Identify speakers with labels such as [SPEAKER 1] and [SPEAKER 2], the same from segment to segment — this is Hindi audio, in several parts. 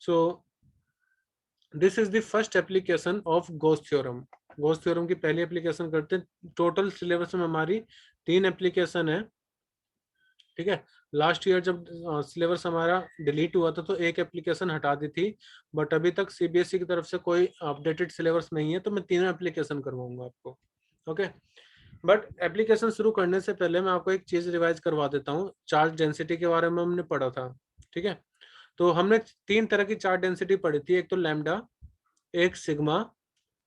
[SPEAKER 1] So this is the first application of Gauss theorem. Gauss theorem की पहली एप्लीकेशन करते हैं। टोटल सिलेबस में हमारी 3 एप्लीकेशन है, ठीक है। लास्ट ईयर जब सिलेबस हमारा डिलीट हुआ था तो एक एप्लीकेशन हटा दी थी, बट अभी तक सीबीएसई की तरफ से कोई अपडेटेड सिलेबस नहीं है, तो मैं 3 एप्लीकेशन करवाऊंगा आपको, ओके। बट एप्लीकेशन शुरू करने से पहले मैं आपको एक चीज रिवाइज करवा देता हूँ। चार्ज डेंसिटी के बारे में हमने पढ़ा था, ठीक है। तो हमने 3 तरह की चार्ज डेंसिटी पढ़ी थी, एक तो लैम्डा, एक सिग्मा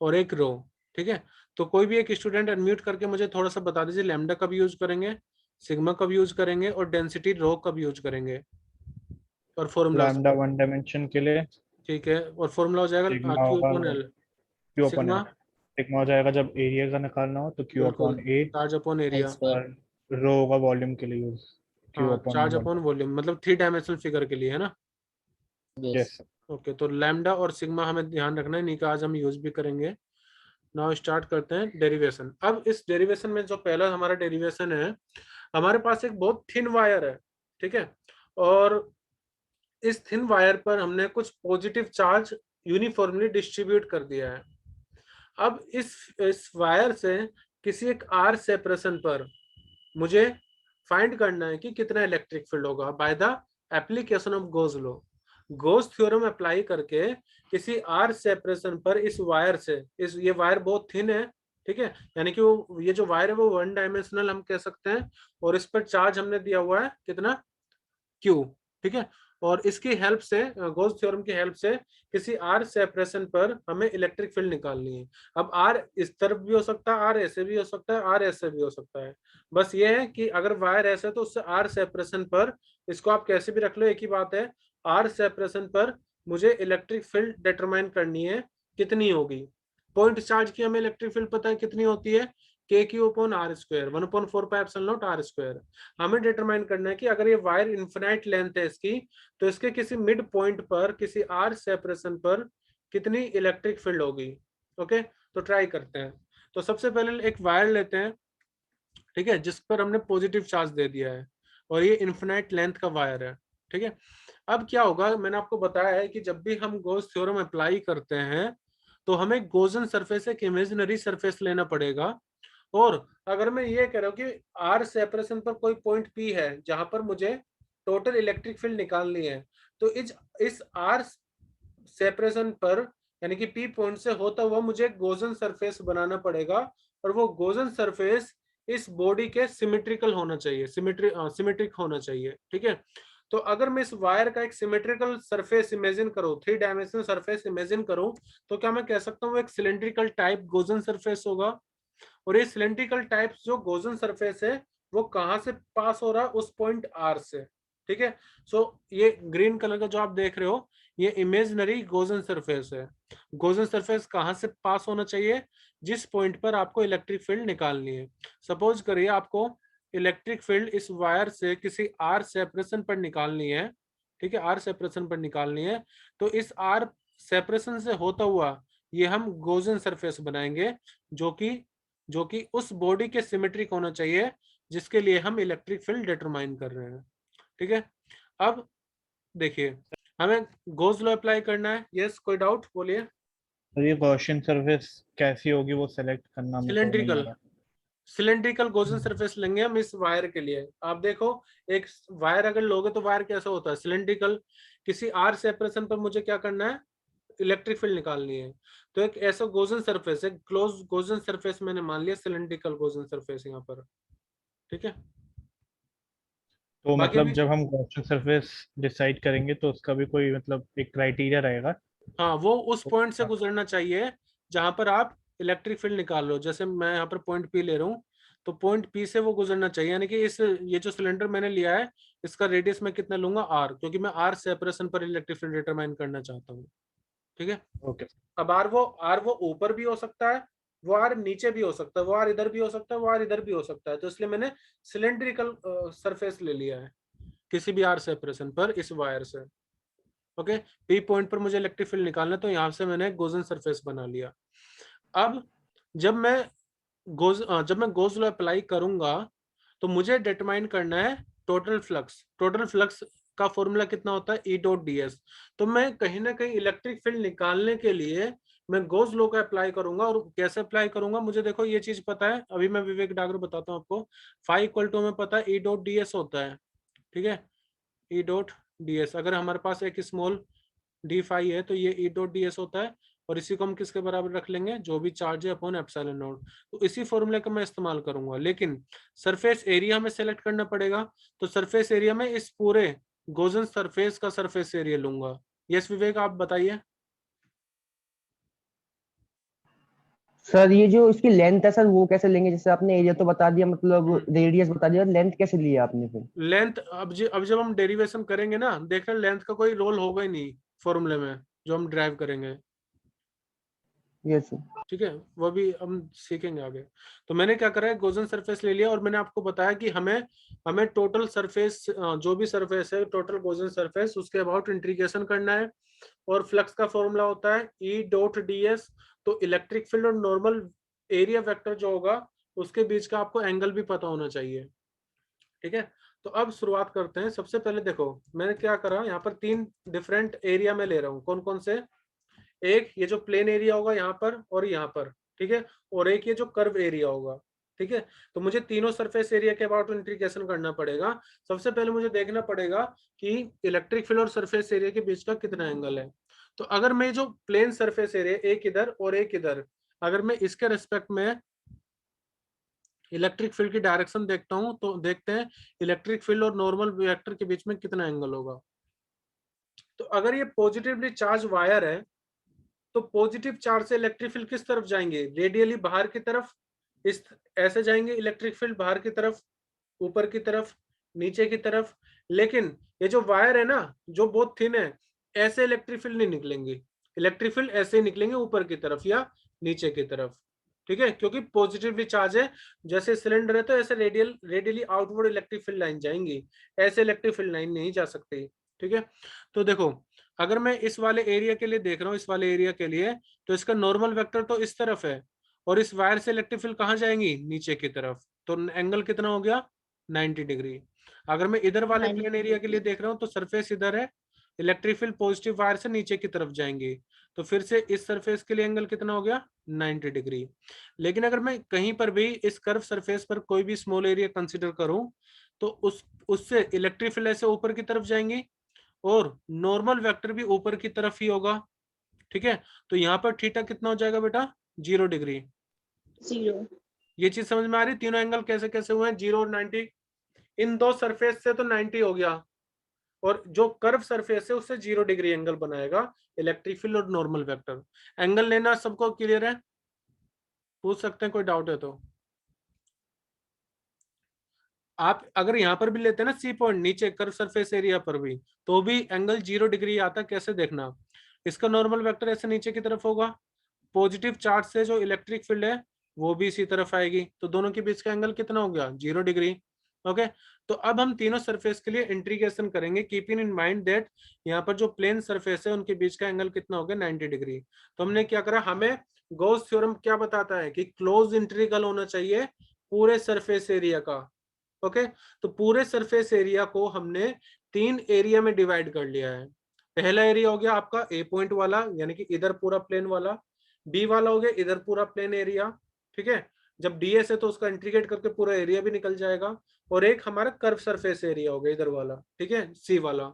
[SPEAKER 1] और एक रो, ठीक है। तो कोई भी एक स्टूडेंट अनम्यूट करके मुझे थोड़ा सा बता दीजिए, लैम्डा कब यूज करेंगे, सिग्मा कब यूज करेंगे और डेंसिटी रो कब यूज करेंगे, और फॉर्मूला।
[SPEAKER 2] लैम्डा 1 डायमेंशन के लिए,
[SPEAKER 1] ठीक है, और फॉर्मूला हो जाएगा
[SPEAKER 2] सिग्मा
[SPEAKER 1] क्यू
[SPEAKER 2] होगा
[SPEAKER 1] upon L.
[SPEAKER 2] Q upon
[SPEAKER 1] sigma,
[SPEAKER 2] L. Sigma हो जाएगा जब एरिया का निकालना हो तो क्यू
[SPEAKER 1] बिल्कुल,
[SPEAKER 2] upon A,
[SPEAKER 1] charge upon
[SPEAKER 3] L
[SPEAKER 1] area.
[SPEAKER 3] Square.
[SPEAKER 2] और रो होगा वॉल्यूम के लिए यूज, क्यू
[SPEAKER 1] हाँ,
[SPEAKER 2] upon
[SPEAKER 1] charge upon
[SPEAKER 2] volume.
[SPEAKER 1] Volume, मतलब 3 डायमेंशनल फिगर के लिए, है ना।
[SPEAKER 3] यस।
[SPEAKER 2] यस।
[SPEAKER 1] ओके, तो लैम्डा और सिग्मा हमें ध्यान रखना है, नहीं का आज हम यूज भी करेंगे। नाउ स्टार्ट करते हैं डेरिवेशन। अब इस डेरिवेशन में जो पहला हमारा डेरिवेशन है, हमारे पास एक बहुत थिन वायर है, ठीक है। और इस थिन वायर पर हमने कुछ पॉजिटिव चार्ज यूनिफॉर्मली डिस्ट्रीब्यूट कर दिया है। अब इस वायर से किसी एक आर सेपरेशन पर मुझे फाइंड करना है कि कितना इलेक्ट्रिक फील्ड होगा by the application of goes law. Goes theorem apply करके किसी आर सेपरेशन पर इस वायर से, इस ये वायर बहुत थिन है, ठीक है, यानी कि वो ये जो वायर है वो 1 डायमेंशनल हम कह सकते हैं, और इस पर चार्ज हमने दिया हुआ है कितना, क्यू, ठीक है। और इसकी हेल्प से, गोज थ्योरम की हेल्प से किसी आर सेपरेशन पर हमें इलेक्ट्रिक फील्ड निकालनी है। अब आर इस तरफ भी हो सकता है, आर ऐसे भी हो सकता है, आर ऐसे भी हो सकता है। बस ये है कि अगर वायर ऐसे तो उससे आर सेपरेशन पर, इसको आप कैसे भी रख लो एक ही बात है, आर सेपरेशन पर मुझे इलेक्ट्रिक फील्ड डिटरमाइन करनी है, कितनी होगी। पॉइंट चार्ज की हमें इलेक्ट्रिक फील्ड पता है कितनी होती है, K Q upon R square, 1/4 R square. हमें डिटरमाइन करना है कि अगर ये वायर इन्फिनाइट लेंथ है इसकी, तो इसके किसी मिड पॉइंट पर, किसी आर सेपरेशन पर कितनी इलेक्ट्रिक फील्ड होगी। ओके, तो ट्राई करते हैं। तो सबसे पहले एक वायर लेते हैं, ठीक है, जिस पर हमने पॉजिटिव चार्ज दे दिया है, और ये इन्फिनाइट लेंथ का वायर है, ठीक है। अब क्या होगा, मैंने आपको बताया है कि जब भी हम गॉस थ्योरम अप्लाई करते हैं तो हमें गॉसियन सरफेस, एक इमेजिनरी सरफेस लेना पड़ेगा। और अगर मैं ये कह रहा हूँ कि आर सेपरेशन पर कोई पॉइंट पी है जहां पर मुझे टोटल इलेक्ट्रिक फील्ड निकालनी है, तो इस आर सेपरेशन पर, यानी कि पी पॉइंट से होता हुआ मुझे गॉसियन सरफेस बनाना पड़ेगा, और वो गॉसियन सरफेस इस बॉडी के सिमेट्रिकल होना चाहिए, सिमेट्रिक होना चाहिए, ठीक है। तो अगर मैं इस वायर का एक सिमेट्रिकल सरफेस इमेजिन करूं, 3 डायमेंशनल सरफेस इमेजिन करूं, तो क्या मैं कह सकता हूँ एक सिलेंड्रिकल टाइप गॉसियन सरफेस होगा। और ये सिलेंड्रिकल टाइप जो गॉसियन सरफेस है वो कहां से पास हो रहा है, उस पॉइंट आर से, ठीक है। सो ये ग्रीन कलर का जो आप देख रहे हो, ये इमेजिनरी गॉसियन सरफेस है। गॉसियन सरफेस कहां से पास होना चाहिए, जिस पॉइंट पर आपको इलेक्ट्रिक फील्ड निकालनी है। सपोज करिए आपको इलेक्ट्रिक फील्ड इस वायर से किसी आर सेपरेशन पर निकालनी है, ठीक है, आर सेपरेशन पर निकालनी है। तो इस आर सेपरेशन से होता हुआ ये हम गॉसियन सरफेस बनाएंगे, जो कि उस बॉडी के सिमेट्रिक होना चाहिए जिसके लिए हम इलेक्ट्रिक फील्ड डिटरमाइन कर रहे हैं, ठीक है। अब देखिए, हमें गॉस लॉ अप्लाई करना है। यस, कोई डाउट बोलिए।
[SPEAKER 2] तो ये गॉसियन सर्विस कैसी होगी वो सेलेक्ट करना मेरे को नहीं आ
[SPEAKER 1] सिलेंड्रिकल,
[SPEAKER 2] रहा।
[SPEAKER 1] सिलेंड्रिकल गॉसियन सरफेस लेंगे हम इस वायर के लिए। आप देखो, एक वायर अगर लोगे तो वायर कैसा होता है, सिलेंड्रिकल। किसी आर सेपरेशन पर मुझे क्या करना है, इलेक्ट्रिक फील्ड निकालनी है। तो एक ऐसा गॉसियन सरफेस, एक क्लोज गॉसियन सरफेस मैंने मान लिया सिलेंड्रिकल गॉसियन सरफेस यहाँ पर, ठीक है।
[SPEAKER 2] तो
[SPEAKER 1] बाकी
[SPEAKER 2] मतलब
[SPEAKER 1] भी,
[SPEAKER 2] जब हम गॉसियन सरफेस डिसाइड करेंगे तो उसका भी कोई मतलब एक क्राइटेरिया रहेगा।
[SPEAKER 1] हाँ, वो उस पॉइंट से गुजरना चाहिए जहां पर आप इलेक्ट्रिक फील्ड निकाल लो। जैसे मैं यहाँ पर पॉइंट पी ले रहा हूँ, तो पॉइंट पी से वो गुजरना चाहिए, यानी कि इस ये जो सिलेंडर मैंने लिया है इसका रेडियस मैं कितना लूंगा, आर, क्योंकि मैं आर सेपरेशन पर इलेक्ट्रिक फील्ड डिटरमाइन करना चाहता हूँ, ठीक है।
[SPEAKER 2] ओके।
[SPEAKER 1] अब आर वो ऊपर भी हो सकता है, वो आर नीचे भी हो सकता है, वो आर इधर भी हो सकता है, वो आर इधर भी हो सकता है। तो इसलिए मैंने सिलेंड्रिकल सरफेस ले लिया है किसी भी आर सेपरेशन पर इस वायर से, ओके। पी पॉइंट पर मुझे इलेक्ट्रिक फील्ड निकालना है, तो यहां से मैंने गॉसियन सरफेस बना लिया। अब जब मैं गोज लॉ अप्लाई करूंगा तो मुझे डिटरमाइन करना है टोटल फ्लक्स। टोटल फ्लक्स का फॉर्मूला कितना होता है, ई डॉट डी एस। तो मैं कहीं ना कहीं इलेक्ट्रिक फील्ड निकालने के लिए मैं गोस लॉ का अप्लाई करूंगा। और कैसे अप्लाई करूंगा, मुझे देखो ये चीज पता है, अभी मैं विवेक डायग्राम बताता हूँ आपको। फाई इक्वल टू में पता है ई डॉट डी एस होता है, ठीक है, ई डॉट डी एस। अगर हमारे पास एक स्मॉल डी फाई है तो ये ई डॉट डी एस होता है, और इसी को हम किसके बराबर रख लेंगे, जो भी चार्ज है अपॉन एप्सिलॉन नॉट। तो इसी फॉर्मूले का मैं इस्तेमाल करूंगा, लेकिन सरफेस एरिया में सेलेक्ट करना पड़ेगा। तो सरफेस एरिया में इस पूरे गोजन सरफेस का सरफेस एरिया लूंगा। यस विवेक, आप बताइए।
[SPEAKER 3] सर ये जो इसकी लेंथ है सर, वो कैसे लेंगे? जैसे आपने एरिया तो बता दिया, मतलब रेडियस बता दिया, लेंथ कैसे लिया आपने फिर?
[SPEAKER 1] लेंथ अब जब हम डेरिवेशन करेंगे ना, देख रहे लेंथ का कोई रोल होगा ही नहीं फॉर्मूले में जो हम ड्राइव करेंगे,
[SPEAKER 3] यस सर।
[SPEAKER 1] ठीक है, वो भी हम सीखेंगे आगे। तो मैंने क्या करा है, गोजन सरफेस ले लिया, और मैंने आपको बताया कि हमें हमें टोटल सरफेस, जो भी सरफेस है टोटल गोजन सरफेस, उसके अबाउट इंटीग्रेशन करना है। और फ्लक्स का फॉर्मूला होता है ई डॉट डी एस। तो इलेक्ट्रिक फील्ड और नॉर्मल एरिया वेक्टर जो होगा उसके बीच का आपको एंगल भी पता होना चाहिए, ठीक है। तो अब शुरुआत करते हैं। सबसे पहले देखो मैंने क्या करा, यहाँ पर 3 डिफरेंट एरिया में ले रहा हूँ। कौन कौन से, एक ये जो प्लेन एरिया होगा यहाँ पर और यहाँ पर, ठीक है, और एक ये जो कर्व एरिया होगा, ठीक है। तो मुझे तीनों सरफेस एरिया के अबाउट इंटीग्रेशन करना पड़ेगा। सबसे पहले मुझे देखना पड़ेगा कि इलेक्ट्रिक फील्ड और सरफेस एरिया के बीच का कितना एंगल है। तो अगर मैं जो प्लेन सरफेस एरिया, एक इधर और एक इधर, अगर मैं इसके रिस्पेक्ट में इलेक्ट्रिक फील्ड की डायरेक्शन देखता हूं, तो देखते हैं इलेक्ट्रिक फील्ड और नॉर्मल वेक्टर के बीच में कितना एंगल होगा। तो अगर ये पॉजिटिवली चार्ज वायर है, तो पॉजिटिव चार्ज से इलेक्ट्रिक फील्ड किस तरफ जाएंगे, रेडियली बाहर की तरफ। इस ऐसे जाएंगे इलेक्ट्रिक फील्ड बाहर की तरफ, ऊपर की तरफ, नीचे की तरफ। लेकिन ये जो वायर है ना, जो बहुत थिन है, ऐसे इलेक्ट्रिक फील्ड नहीं निकलेंगे। इलेक्ट्रिक फील्ड ऐसे ही निकलेंगे ऊपर की तरफ या नीचे की तरफ, ठीक है, क्योंकि पॉजिटिवली चार्ज है। जैसे सिलेंडर है तो ऐसे radially outward electric field line जाएंगी, ऐसे इलेक्ट्रिक फील्ड लाइन नहीं जा सकती, ठीक है। तो देखो अगर मैं इस वाले एरिया के लिए देख रहा हूँ, इस वाले एरिया के लिए, तो इसका नॉर्मल वेक्टर तो इस तरफ है, और इस वायर से इलेक्ट्रिक फील्ड कहाँ जाएंगी, नीचे की तरफ। तो एंगल कितना हो गया, 90 डिग्री। अगर मैं इधर वाले प्लेन एरिया के लिए देख रहा हूँ, तो सरफेस इधर है, इलेक्ट्रिक फील्ड पॉजिटिव वायर से नीचे की तरफ जाएंगी, तो फिर से इस सरफेस के लिए एंगल कितना हो गया, 90 डिग्री। लेकिन अगर मैं कहीं पर भी इस कर्व सरफेस पर कोई भी स्मॉल एरिया कंसिडर करूं, तो उससे इलेक्ट्रिक फील्ड ऐसे ऊपर की तरफ जाएंगी, और नॉर्मल वेक्टर भी ऊपर की तरफ ही होगा, ठीक है। तो यहाँ पर थीटा कितना हो जाएगा बेटा, 0 डिग्री।
[SPEAKER 4] 0।
[SPEAKER 1] ये चीज समझ में आ रही, तीनों एंगल कैसे कैसे हुए हैं, 0 और 90। इन दो सरफेस से तो 90 हो गया, और जो कर्व सरफेस है उससे 0 डिग्री एंगल बनाएगा इलेक्ट्रिक फील्ड और नॉर्मल वेक्टर। एंगल लेना सबको क्लियर है, पूछ सकते हैं कोई डाउट है तो। आप अगर यहाँ पर भी लेते हैं ना सी पॉइंट नीचे कर्व सरफेस एरिया पर भी, तो भी एंगल 0 डिग्री आता है। कैसे देखना, इसका नॉर्मल वेक्टर ऐसे नीचे की तरफ होगा, पॉजिटिव चार्ज से जो इलेक्ट्रिक फील्ड है वो भी इसी तरफ आएगी, तो दोनों के बीच का एंगल कितना हो गया, 0 डिग्री। ओके, तो अब हम तीनों सरफेस के लिए इंटीग्रेशन करेंगे, कीपिंग इन माइंड दैट यहाँ पर जो प्लेन सरफेस है उनके बीच का एंगल कितना हो गया, 90 डिग्री। तो हमने क्या करा, हमें गॉस थ्योरम क्या बताता है कि क्लोज इंटीग्रल होना चाहिए पूरे सरफेस एरिया का। ओके, तो पूरे सरफेस एरिया को हमने 3 एरिया में डिवाइड कर लिया है। पहला एरिया हो गया आपका ए पॉइंट वाला, यानी कि इधर पूरा प्लेन वाला। बी वाला हो गया इधर पूरा प्लेन एरिया, ठीक है, जब डीएस है तो उसका इंटीग्रेट करके पूरा एरिया भी निकल जाएगा। और एक हमारा कर्व सरफेस एरिया हो गया इधर वाला, ठीक है, सी वाला।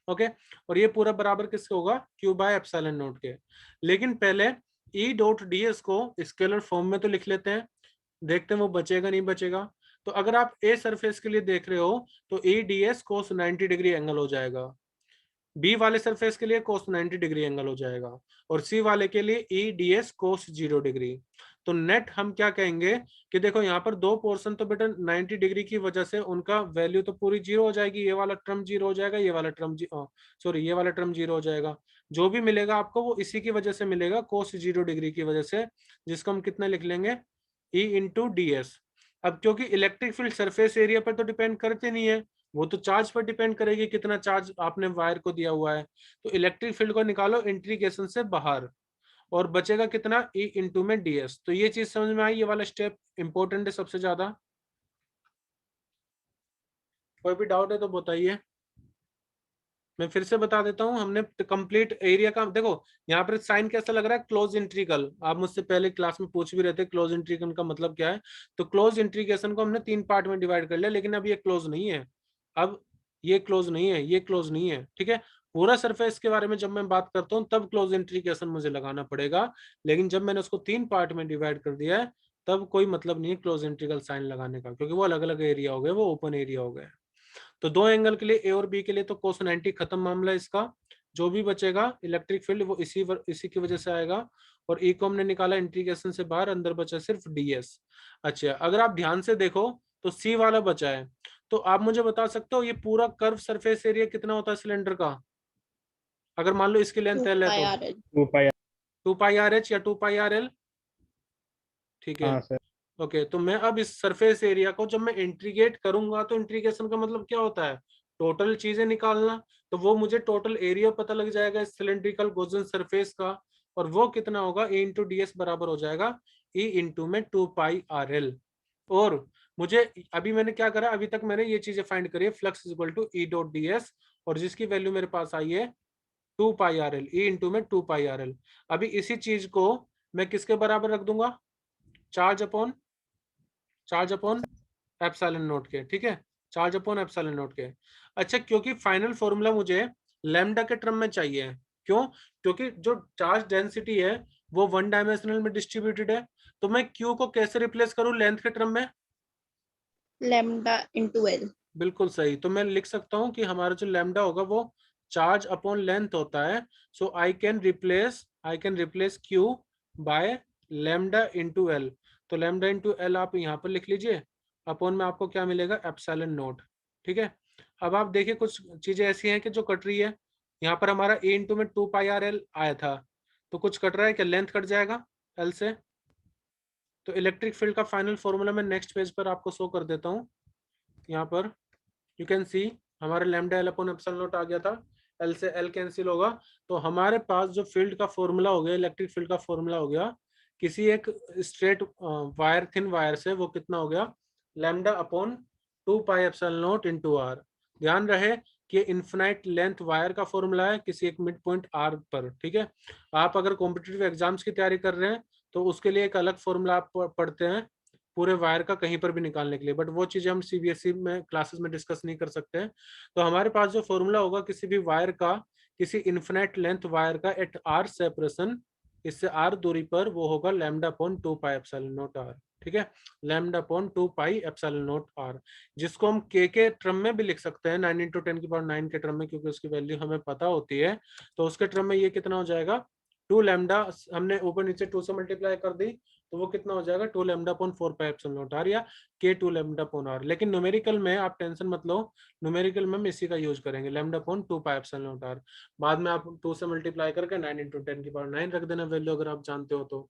[SPEAKER 1] ओके, और ये पूरा बराबर किसके होगा, क्यू बाय एप्सिलॉन नॉट के। लेकिन पहले ई डॉट डीएस को स्केलर फॉर्म में तो लिख लेते हैं, देखते हैं वो बचेगा नहीं बचेगा। तो अगर आप ए सरफेस के लिए देख रहे हो तो ई डी एस कोस 90 डिग्री एंगल हो जाएगा, बी वाले सरफेस के लिए कोस 90 डिग्री एंगल हो जाएगा, और सी वाले के लिए ई डी एस कोस 0 डिग्री। तो नेट हम क्या कहेंगे कि देखो यहाँ पर दो पोर्शन तो बेटा 90 डिग्री की वजह से उनका वैल्यू तो पूरी 0 हो जाएगी, ये वाला टर्म 0 हो जाएगा, ये वाला टर्म सॉरी ये वाला टर्म 0 हो जाएगा। जो भी मिलेगा आपको वो इसी की वजह से मिलेगा, कोस 0 डिग्री की वजह से, जिसको हम कितना लिख लेंगे, ई इंटू डी एस। अब क्योंकि इलेक्ट्रिक फील्ड सरफेस एरिया पर तो डिपेंड करते नहीं है, वो तो चार्ज पर डिपेंड करेगी, कितना चार्ज आपने वायर को दिया हुआ है। तो इलेक्ट्रिक फील्ड को निकालो इंटीग्रेशन से बाहर, और बचेगा कितना, ई इंटू में डीएस। तो ये चीज समझ में आई, ये वाला स्टेप इंपॉर्टेंट है सबसे ज्यादा। कोई भी डाउट है तो बताइए। मैं फिर से बता देता हूँ, हमने कंप्लीट एरिया का, देखो यहाँ पर साइन कैसा लग रहा है, क्लोज इंट्रीगल। आप मुझसे पहले क्लास में पूछ भी रहे थे क्लोज इंट्रीगल का मतलब क्या है। तो क्लोज इंट्रीगेशन को हमने 3 पार्ट में डिवाइड कर लिया, लेकिन अब ये क्लोज नहीं है, अब ये क्लोज नहीं है, ये क्लोज नहीं है, ठीक है। पूरा सरफेस के बारे में जब मैं बात करता हूँ तब क्लोज इंट्रीगेशन मुझे लगाना पड़ेगा, लेकिन जब मैंने उसको 3 पार्ट में डिवाइड कर दिया है तब कोई मतलब नहीं है क्लोज इंट्रीगल साइन लगाने का, क्योंकि वो अलग अलग एरिया हो गए, वो ओपन एरिया हो गए। तो 2 एंगल के लिए ए और बी के लिए तो cos 90 खत्म मामला इसका। जो भी बचेगा इलेक्ट्रिक फील्ड वो इसी की वजह से आएगा। और ई को हमने निकाला इंटीग्रेशन से बाहर, अंदर बचा सिर्फ ds। अच्छा, अगर आप ध्यान से देखो तो सी वाला बचा है। तो आप मुझे बता सकते हो ये पूरा कर्व सरफेस एरिया कितना होता है सिलेंडर का, अगर मान लो इसकी लेंथ एल है तो
[SPEAKER 2] 2 पाई।
[SPEAKER 1] 2 पाई आर एच या 2 पाई आर एल, ठीक है।
[SPEAKER 2] हाँ सर।
[SPEAKER 1] ओके, तो मैं अब इस सरफेस एरिया को जब मैं इंटीग्रेट करूंगा, तो इंटीग्रेशन का मतलब क्या होता है, टोटल चीजें निकालना। तो वो मुझे टोटल एरिया पता लग जाएगा इस सिलेंड्रिकल गॉसियन सरफेस का, और वो कितना होगा, ए इंटू डी एस बराबर हो जाएगा ई इंटू में 2 पाई आर एल। और मुझे अभी मैंने क्या करा, अभी तक मैंने ये चीजें फाइंड करी है, flux is equal to E dot D S, और जिसकी वैल्यू मेरे पास आई है 2 pi R L, E into में 2 पाई आर एल। अभी इसी चीज को मैं किसके बराबर रख दूंगा, चार्ज अपॉन एप्सिलॉन नोट के, ठीक है, चार्ज अपॉन एप्सिलॉन नोट के। अच्छा, क्योंकि फाइनल फॉर्मूला मुझे लैम्डा के टर्म में चाहिए, क्यों, क्योंकि जो चार्ज डेंसिटी है वो 1 डायमेंशनल में डिस्ट्रीब्यूटेड है। तो मैं क्यू को कैसे रिप्लेस करूं लेंथ के टर्म में,
[SPEAKER 4] लैम्डा इनटू एल।
[SPEAKER 1] बिल्कुल सही। तो मैं लिख सकता हूं कि हमारा जो लैम्डा होगा वो चार्ज अपॉन लेंथ होता है। So I can replace Q by lambda into L. तो लैम्डा इंटू एल आप यहाँ पर लिख लीजिए, अपॉन में आपको क्या मिलेगा, एप्सिलॉन नोट, ठीक है। अब आप देखिए कुछ चीजें ऐसी हैं कि जो कट रही है, यहाँ पर हमारा ए इंटू में 2 पाई आर एल आया था, तो कुछ कट रहा है क्या, लेंथ कट जाएगा एल से। तो इलेक्ट्रिक फील्ड का फाइनल फॉर्मूला मैं नेक्स्ट पेज पर आपको शो कर देता हूँ। यहाँ पर यू कैन सी हमारा lambda L upon epsilon naught आ गया था, एल से एल कैंसिल होगा। तो हमारे पास जो फील्ड का फॉर्मूला हो गया, इलेक्ट्रिक फील्ड का फॉर्मूला हो गया किसी एक स्ट्रेट वायर, थिन वायर से, वो कितना हो गया, lambda upon 2 pi epsilon not into R. ध्यान रहे कि इन्फिनाइट लेंथ वायर का फॉर्मूला है किसी एक मिड पॉइंट आर पर, ठीक है। आप अगर कॉम्पिटिटिव एग्जाम्स की तैयारी कर रहे हैं तो उसके लिए एक अलग फॉर्मूला आप पढ़ते हैं पूरे वायर का कहीं पर भी निकालने के लिए, बट वो चीजें हम सीबीएसई में क्लासेस में डिस्कस नहीं कर सकते हैं। तो हमारे पास जो फॉर्मूला होगा किसी भी वायर का, किसी इन्फिनाइट लेंथ वायर का एट आर सेपरेशन, इससे आर दूरी पर, वो होगा lambda upon 2 pi epsilon not R, ठीक है, lambda upon 2 pi epsilon not R, जिसको हम के टर्म में भी लिख सकते हैं, 9 इंटू 10 की पावर 9 के टर्म में, क्योंकि उसकी वैल्यू हमें पता होती है। तो उसके टर्म में ये कितना हो जाएगा, 2 लैम्डा, हमने ऊपर नीचे 2 से मल्टीप्लाई कर दी, तो वो कितना हो जाएगा, 2 lambda upon 4 pi epsilon not R, या के 2 लैम्डा अपॉन आर। लेकिन न्यूमेरिकल में आप टेंशन मत लो, न्यूमेरिकल में हम इसी का यूज करेंगे, lambda upon 2 pi epsilon not R. बाद में आप 2 से मल्टीप्लाई करके 9 इंटू 10 की पावर 9 रख देना वैल्यू, अगर आप जानते हो तो,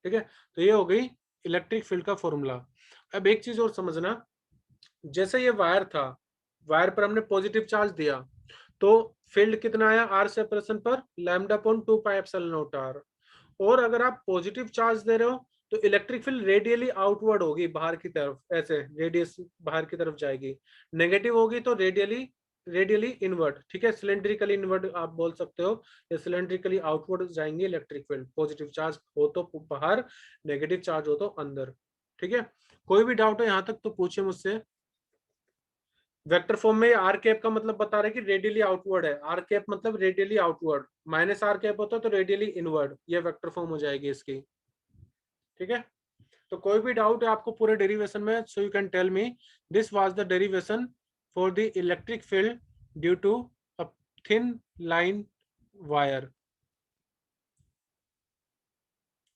[SPEAKER 1] ठीक है। तो ये हो गई इलेक्ट्रिक फील्ड का फॉर्मूला। अब एक चीज और समझना, जैसे ये वायर था, वायर पर हमने पॉजिटिव चार्ज दिया, तो फील्ड कितना आया आर सेपरेशन पर, lambda upon 2 pi epsilon not R. और अगर आप पॉजिटिव चार्ज दे रहे हो तो इलेक्ट्रिक फील्ड रेडियली आउटवर्ड होगी, बाहर की तरफ, ऐसे रेडियस बाहर की तरफ जाएगी। नेगेटिव होगी तो रेडियली इनवर्ड, ठीक है, सिलेंड्रिकली इनवर्ड आप बोल सकते हो, या सिलेंड्रिकली आउटवर्ड जाएंगे इलेक्ट्रिक फील्ड, पॉजिटिव चार्ज हो तो बाहर, नेगेटिव चार्ज हो तो अंदर, ठीक है। कोई भी डाउट है यहाँ तक तो पूछिए मुझसे। वेक्टर फॉर्म में आर कैप का मतलब बता रहे कि रेडियली आउटवर्ड है, आर कैप मतलब radially outward, minus R cap होता है तो रेडियली इनवर्ड, ये वेक्टर फॉर्म हो जाएगी इसकी, ठीक है। तो कोई भी डाउट है आपको पूरे डेरिवेशन में, so you can tell me. This was the derivation for the electric field due to a thin line wire.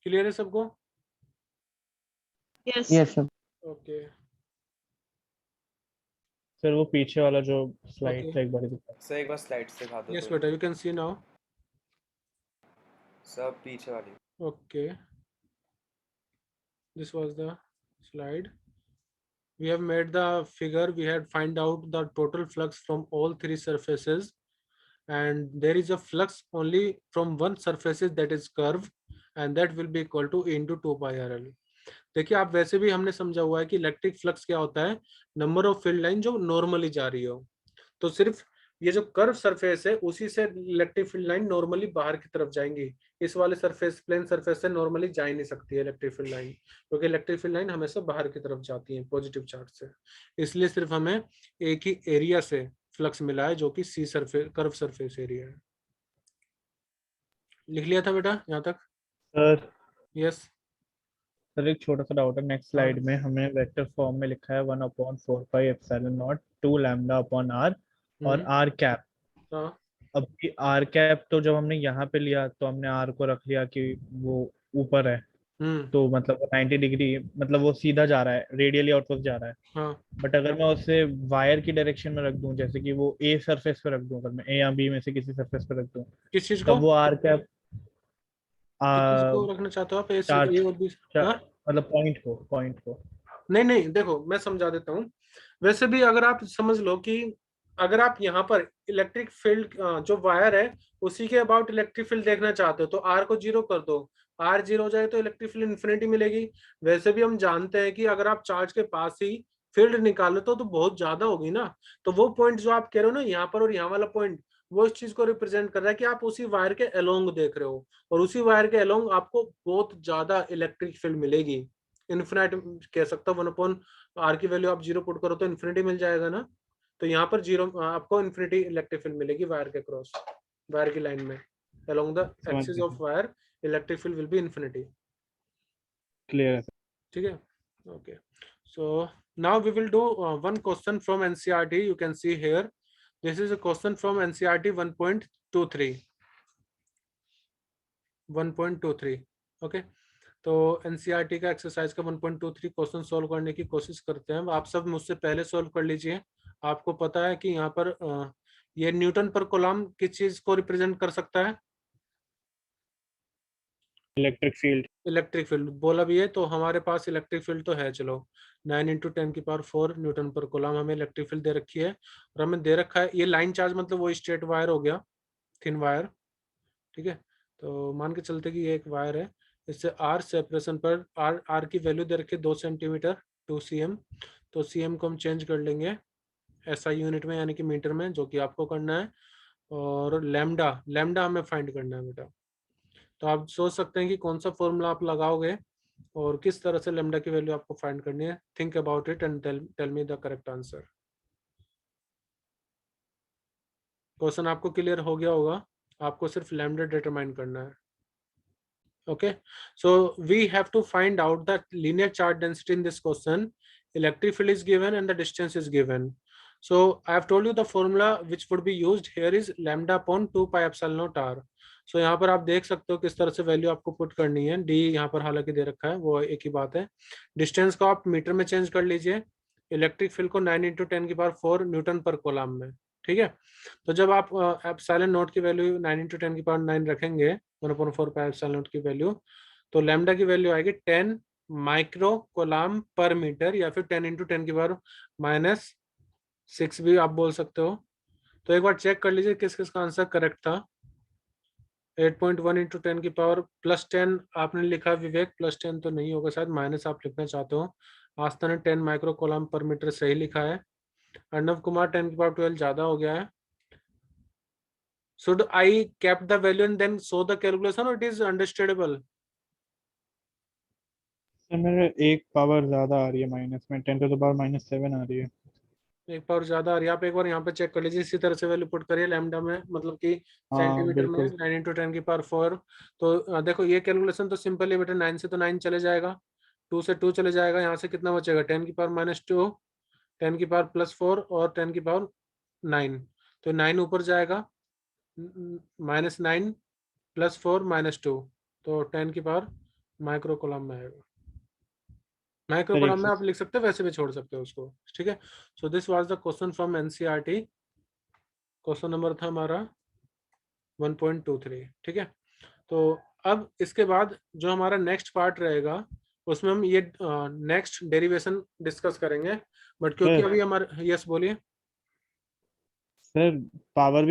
[SPEAKER 1] Clear है सबको?
[SPEAKER 4] Yes
[SPEAKER 3] yes sir.
[SPEAKER 1] Okay
[SPEAKER 2] sir वो पीछे वाला जो स्लाइड
[SPEAKER 1] Okay.
[SPEAKER 2] था एक बार दिखा।
[SPEAKER 5] सर एक बार स्लाइड्स दिखा दो।
[SPEAKER 1] यस बेटा, you can C now.
[SPEAKER 5] Sir पीछे वाली।
[SPEAKER 1] Okay, this was the slide. We have made the figure, we had find out the total flux from all three surfaces, and there is a flux only from one surface that is curve, and that will be equal to E into 2 pi RL. देखिए आप वैसे भी हमने समझा हुआ है कि इलेक्ट्रिक फ्लक्स क्या होता है, नंबर ऑफ फील्ड लाइन जो नॉर्मली जा रही हो। तो सिर्फ ये जो कर्व सरफेस है उसी से इलेक्ट्रिक फील्ड लाइन नॉर्मली बाहर की तरफ जाएंगी। इस वाले सरफेस, प्लेन सरफेस से नॉर्मली जा ही नहीं सकती है इलेक्ट्रिक फील्ड लाइन, क्योंकि इलेक्ट्रिक फील्ड लाइन हमेशा बाहर की तरफ जाती है पॉजिटिव चार्ज से। इसलिए सिर्फ हमें एक ही एरिया से फ्लक्स मिला है, जो कि सी सरफेस, कर्व सरफेस एरिया है। लिख लिया था बेटा यहाँ तक?
[SPEAKER 2] Sir
[SPEAKER 1] yes.
[SPEAKER 2] सर एक छोटा सा डाउट है, नेक्स्ट स्लाइड में हमें वेक्टर फॉर्म में लिखा है 1/4πε0 2 लैम्डा अपॉन आर और आर कैप।
[SPEAKER 1] हाँ
[SPEAKER 2] अब की आर कैप तो जब हमने यहाँ पे लिया तो हमने आर को रख लिया कि वो ऊपर है, तो मतलब वो 90 डिग्री, मतलब वो सीधा जा रहा है, रेडियली आउटवर्ड जा रहा है।
[SPEAKER 1] हाँ।
[SPEAKER 2] बट अगर मैं उसे वायर की डायरेक्शन में रख दूं, जैसे कि वो ए सरफेस पे रख दूं, अगर मैं ए या बी में से किसी सरफेस पे रख दूं,
[SPEAKER 1] किस चीज को?
[SPEAKER 2] तब वो आर कैप
[SPEAKER 1] किस चीज को रखना चाहते हो आप? ए
[SPEAKER 2] चार्ज
[SPEAKER 1] और बी? हाँ?
[SPEAKER 2] मतलब पॉइंट को
[SPEAKER 1] नहीं नहीं, देखो मैं समझा देता हूँ। वैसे भी अगर आप समझ लो कि अगर आप यहाँ पर इलेक्ट्रिक फील्ड जो वायर है उसी के अबाउट इलेक्ट्रिक फील्ड देखना चाहते हो तो आर को 0 कर दो। आर 0 हो जाए तो इलेक्ट्रिक फील्ड इन्फिनिटी मिलेगी। वैसे भी हम जानते हैं कि अगर आप चार्ज के पास ही फील्ड निकालो तो बहुत ज्यादा होगी ना। तो वो पॉइंट जो आप कह रहे हो ना यहाँ पर और यहाँ वाला पॉइंट, वो इस चीज को रिप्रेजेंट कर रहा है कि आप उसी वायर के अलोंग देख रहे हो, और उसी वायर के अलोंग आपको बहुत ज्यादा इलेक्ट्रिक फील्ड मिलेगी। इन्फिनाइट कह सकता हूँ, 1/r की वैल्यू आप 0 पुट करो तो इन्फिनिटी मिल जाएगा ना। तो यहाँ पर 0 आपको इन्फिनिटी इलेक्ट्रिक फील्ड मिलेगी वायर के क्रॉस, वायर की लाइन में along the axis of wire electric field will be infinity.
[SPEAKER 2] Clear है?
[SPEAKER 1] ठीक है, okay. So now we will do one question from NCERT. You can see here, this is a question from NCERT 1.23. 1.23 okay. तो एनसीईआरटी का एक्सरसाइज का 1.23 क्वेश्चन सॉल्व करने की कोशिश करते हैं। आप सब मुझसे पहले सॉल्व कर लीजिए। आपको पता है कि यहाँ पर ये न्यूटन पर कूलम किस चीज को रिप्रेजेंट कर सकता है?
[SPEAKER 2] Electric field.
[SPEAKER 1] इलेक्ट्रिक फील्ड बोला भी है, तो हमारे पास इलेक्ट्रिक फील्ड तो है। चलो 9 × 10⁴ न्यूटन पर कूलम हमें इलेक्ट्रिक फील्ड दे रखी है, और हमें दे रखा है ये लाइन चार्ज, मतलब वो स्ट्रेट वायर हो गया, थिन वायर। ठीक है, तो मान के चलते कि ये एक वायर है, इससे आर सेपरेशन पर आर की वैल्यू दे रखी है 2 सेंटीमीटर 2 cm। तो cm को हम चेंज कर लेंगे SI यूनिट में, यानी कि मीटर में, जो कि आपको करना है। और लैम्डा हमें फाइंड करना है बेटा। तो आप सोच सकते हैं कि कौन सा फॉर्मूला आप लगाओगे और किस तरह से लैम्डा की वैल्यू आपको फाइंड करनी है। Think about it and tell me the correct answer. Question आपको क्लियर हो गया होगा, आपको सिर्फ लैम्डा डिटरमाइन करना है। Okay, so we have to find out the linear charge density in this question. Electric field is given and the distance is given. So I have told you the formula which would be used here is lambda upon 2πε0 r. So यहाँ पर आप देख सकते हो किस तरह से वैल्यू आपको पुट करनी है। d यहाँ पर हालांकि दे रखा है, वो एक ही बात है। डिस्टेंस को आप मीटर में चेंज कर लीजिए, इलेक्ट्रिक फील्ड को 9 × 10⁴ न्यूटन पर कूलम में। ठीक है, तो जब आप एप्सिलॉन नॉट की वैल्यू 9 × 10⁹ रखेंगे, 1/4πε0 की वैल्यू, तो लैम्डा की वैल्यू आएगी 10 माइक्रो कूलम पर मीटर, या फिर 10 × 10⁻⁶ भी आप बोल सकते हो। तो एक बार चेक कर लीजिए किस किस का आंसर करेक्ट था। 8.1 × 10⁻+10 आपने लिखा विवेक, +10 तो नहीं होगा शायद, माइनस आप लिखना चाहते हो। आस्था ने 10 माइक्रो कूलम पर मीटर सही लिखा है। अर्णव कुमार 10⁻12 ज्यादा हो गया है। Should I kept the value and then show the calculation, or it is understandable?
[SPEAKER 2] Sir मेरे एक पावर ज्यादा आ रही है माइनस में, 10⁻⁻7 आ रही है।
[SPEAKER 1] एक पावर ज्यादा आ रही है, आप एक बार यहाँ पे चेक कर लीजिए। इसी तरह से वैल्यू पुट करिए लैम्डा में, मतलब कि सेंटीमीटर में 9 × 10⁴। तो देखो ये कैलकुलेशन तो सिंपल है बेटा। 9 से तो 9 चले जाएगा, 2 से 2 चले जाएगा, यहाँ से कितना बचेगा 10⁻⁻2, 10⁻+4 और 10⁻9। तो 9 ऊपर जाएगा, -9 +4 -2, तो 10⁻⁻ माइक्रो कूलम में आएगा। माइक्रो कूलम में आप लिख सकते हो, वैसे भी छोड़ सकते हो उसको। ठीक है, so this was the question from NCERT. Question number था हमारा 1.23। ठीक है, तो अब इसके बाद जो हमारा नेक्स्ट पार्ट रहेगा उसमें हम ये नेक्स्ट डेरिवेशन डिस्कस करेंगे। बट क्योंकि अभी हमारे, यस बोलिए
[SPEAKER 2] सर पावर